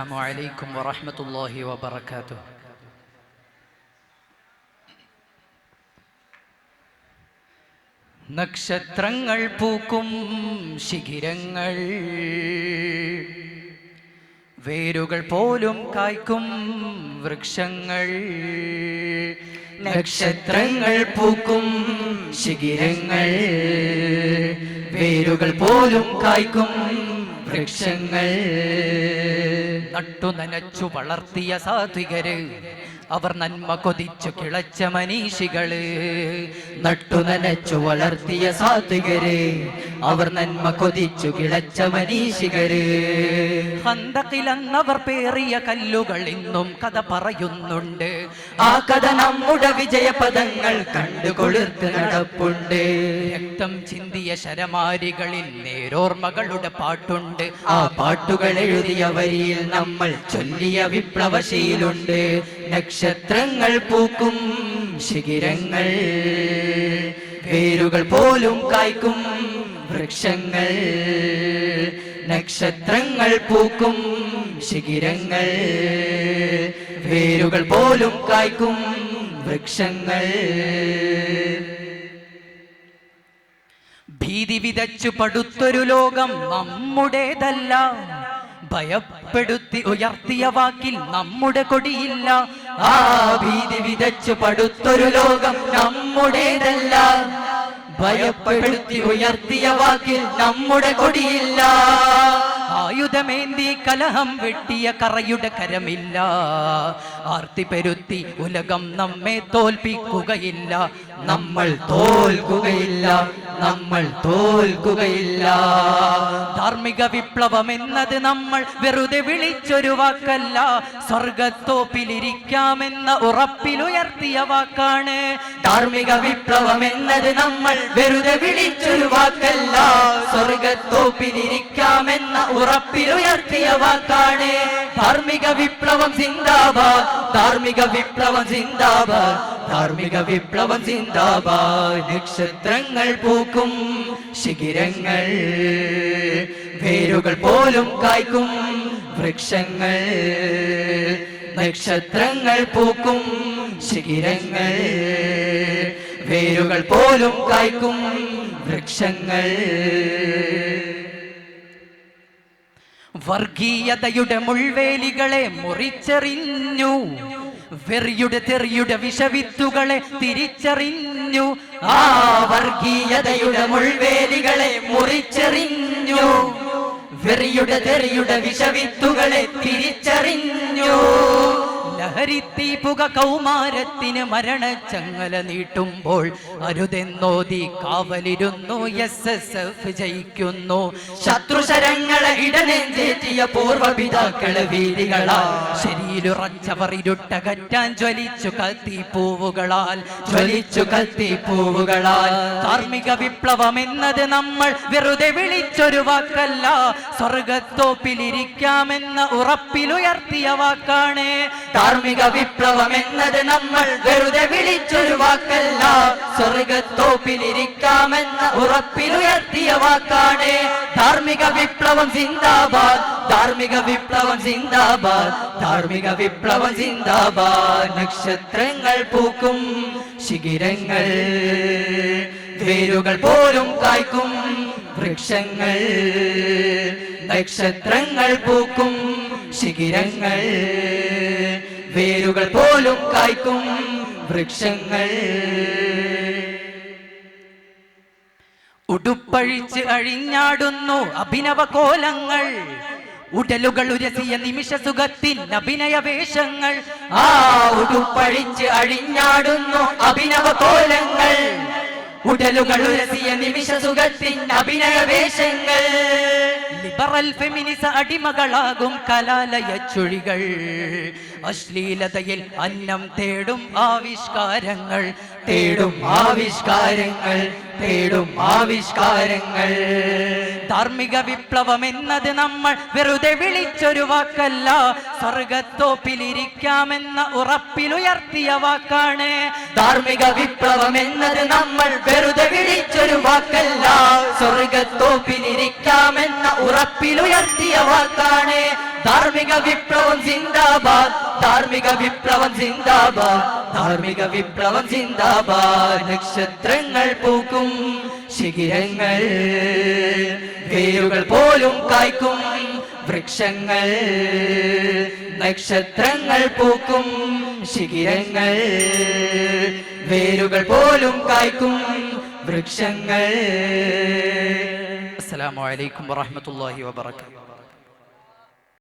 അസ്സലാമു അലൈക്കും വറഹ്മത്തുള്ളാഹി വബറകാതുഹു. നക്ഷത്രങ്ങൾ പൂക്കും ശിഖിരങ്ങൾ, വേരുകൾ പോലും കായ്ക്കും വൃക്ഷങ്ങൾ. നക്ഷത്രങ്ങൾ പൂക്കും ശിഖിരങ്ങൾ, വേരുകൾ പോലും കായ്ക്കും വൃക്ഷങ്ങൾ. നട്ടു നനച്ചു വളർത്തിയ സാത്വികര്, അവർ നന്മ കൊതിച്ചു കിളച്ച മനീഷികള്. നട്ടു നനച്ചു വളർത്തിയ സാത്വികര്, അവർ നന്മ കൊതിച്ചു കിളച്ച മനീഷികര്. ഖന്തഖിലന്നവർ പേറിയ കല്ലുകൾ ഇന്നും കഥ പറയുന്നുണ്ട്. ആ കഥ നമ്മുടെ വിജയപദങ്ങൾ കണ്ടു കൊളുത്ത് നടപ്പുണ്ട്. രക്തം ചിന്തിയ ശരമാരികളിൽ നേരോർമ്മകളുടെ പാട്ടുണ്ട്. ആ പാട്ടുകൾ എഴുതിയ വരിയിൽ നമ്മൾ ചൊല്ലിയ വിപ്ലവശീലുണ്ട്. നക്ഷത്രങ്ങൾ പൂക്കും ശിഖിരങ്ങൾ, വേരുകൾ പോലും കായ്ക്കും വൃക്ഷങ്ങൾ. നക്ഷത്രങ്ങൾ പൂക്കും ശിഖിരങ്ങൾ, വേരുകൾ പോലും കായ്ക്കും വൃക്ഷങ്ങൾ. ഭീതി വിതച്ചു പടുത്തൊരു ലോകം നമ്മുടേതല്ല, ഭയപ്പെടുത്തി ഉയർത്തിയ വാക്കിൽ നമ്മുടെ കൊടിയില്ല. ആ ഭീതി വിതച്ചു പടുത്തൊരു ലോകം നമ്മുടേതല്ല, ഭയപ്പെടുത്തി ഉയർത്തിയ വാക്കിൽ നമ്മുടെ കൊടിയില്ല. ആയുധമേന്തി കലഹം വെട്ടിയ കറയുടെ കരമില്ല, ആർത്തി പെരുത്തി ഉലകം നമ്മെ തോൽപ്പിക്കുകയില്ല. നമ്മൾ തോൽക്കുകയില്ല, നമ്മൾ തോൽക്കുകയില്ല. ധാർമ്മിക വിപ്ലവം എന്നത് നമ്മൾ വെറുതെ വിളിച്ചൊരു വാക്കല്ല, സ്വർഗത്തോപ്പിലിരിക്കാമെന്ന ഉറപ്പിലുയർത്തിയ വാക്കാണ്. ധാർമ്മിക വിപ്ലവം എന്നത് നമ്മൾ വെറുതെ വിളിച്ചൊരു വാക്കല്ല, സ്വർഗത്തോപ്പിലിരിക്കാമെന്ന ഉറപ്പിലുയർത്തിയ വാക്കാണ്. ധാർമ്മിക വിപ്ലവം സിന്ദാബാദ്, ധാർമ്മിക വിപ്ലവം സിന്ദാബാദ്, ധാർമ്മിക വിപ്ലവം സിന്ദാബാദ്. നക്ഷത്രങ്ങൾ പൂക്കും ശിഖിരങ്ങൾ, വേരുകൾ പോലും കായ്ക്കും വൃക്ഷങ്ങൾ. നക്ഷത്രങ്ങൾ പൂക്കും ശിഖിരങ്ങൾ, വേരുകൾ പോലും കായ്ക്കും വൃക്ഷങ്ങൾ. വർഗീയതയുടെ മുൾവേലികളെ മുറിച്ചെറിഞ്ഞു, വെറിയുടെ തെറിയുടെ വിഷവിത്തുകളെ തിരിച്ചറിഞ്ഞു. ആ വർഗീയതയുടെ മുൾവേലികളെ മുറിച്ചെറിഞ്ഞു, വെറിയുടെ തെറിയുടെ വിഷവിത്തുകളെ തിരിച്ചറിഞ്ഞു. ലഹരിത്തീ പുക കൗമാരത്തിന് മരണച്ചങ്ങല നീട്ടുമ്പോൾ അരുതെന്നോതി കാവലിരുന്നു SSF ജയിക്കുന്നു. ശത്രുശരങ്ങളെ ഇടനെഞ്ചേറ്റിയ പൂർവപിതാക്കള് വീതികളാ, ശരിയിലുറച്ചവർ ഇരുട്ടകറ്റാൻ ജ്വലിച്ചു കത്തിപ്പൂവുകളാൽ, ജ്വലിച്ചു കത്തിപ്പൂവുകളാൽ. ധാർമ്മിക വിപ്ലവം എന്നത് നമ്മൾ വെറുതെ വിളിച്ചൊരു വാക്കല്ല, സ്വർഗത്തോപ്പിലിരിക്കാമെന്ന ഉറപ്പിലുയർത്തിയ വാക്കാണ്. ധാർമ്മിക വിപ്ലവം എന്നത് നമ്മൾ വെറുതെ വിളിച്ചൊരു വാക്കല്ല, സ്വർഗത്തോപ്പിലിരിക്കാമെന്ന ഉറപ്പിലുയർത്തിയ വാക്കാണ്. ധാർമ്മിക വിപ്ലവം സിന്ദാബാദ്, ധാർമ്മിക വിപ്ലവം സിന്ദാബാദ്, ധാർമ്മിക വിപ്ലവം സിന്ദാബാദ്. നക്ഷത്രങ്ങൾ പൂക്കും ശിഖിരങ്ങൾ, വേരുകൾ പോലും കായ്ക്കും വൃക്ഷങ്ങൾ. നക്ഷത്രങ്ങൾ പൂക്കും ശിഖിരങ്ങൾ, വേരുകൾ പോലും കായ്ക്കും വൃക്ഷങ്ങൾ. ഉടുപ്പഴിച്ച് അഴിഞ്ഞാടുന്നു അഭിനവ കോലങ്ങൾ, ഉടലുകൾ ഉരസിയ നിമിഷ സുഖത്തിൻ അഭിനയ വേഷങ്ങൾ. ആ ഉടുപ്പഴിച്ച് അഴിഞ്ഞാടുന്നു അഭിനവ കോലങ്ങൾ, ഉടലുകൾ ഉരസിയ നിമിഷ സുഖത്തിൻ അഭിനയ വേഷങ്ങൾ. ലിബറൽ ഫെമിനിസ അടിമകളാകും കലാലയ ചുഴികൾ, അശ്ലീലതയിൽ അന്നം തേടും ആവിഷ്കാരങ്ങൾ, തേടും ആവിഷ്കാരങ്ങൾ, തേടും ആവിഷ്കാരങ്ങൾ. ധാർമ്മിക വിപ്ലവം എന്നത് നമ്മൾ വെറുതെ വിളിച്ചൊരു വാക്കല്ല, സ്വർഗത്തോപ്പിലിരിക്കാമെന്ന ഉറപ്പിലുയർത്തിയ വാക്കാണ്. ധാർമ്മിക വിപ്ലവം എന്നത് നമ്മൾ വെറുതെ വിളിച്ചൊരു വാക്കല്ല, സ്വർഗത്തോപ്പിലിരിക്കാമെന്ന ഉറപ്പിലുയർത്തിയ വാക്കാണ്. ധാർമ്മിക വിപ്ലവം സിന്ദാബാദ്, ധാർമ്മിക വിപ്ലവം സിന്ദാബാദ്, ധാർമ്മിക വിപ്ലവം സിന്ദാബാദ്. നക്ഷത്രങ്ങൾ പൂക്കും ശിഖിരങ്ങൾ, വേരുകൾ പോലും കായ്ക്കും വൃക്ഷങ്ങൾ. നക്ഷത്രങ്ങൾ പൂക്കും ശിഖിരങ്ങൾ, വേരുകൾ പോലും കായ്ക്കും വൃക്ഷങ്ങൾ. അസ്സലാമു അലൈക്കും വറഹ്മത്തുള്ളാഹി വബറകാതുഹു.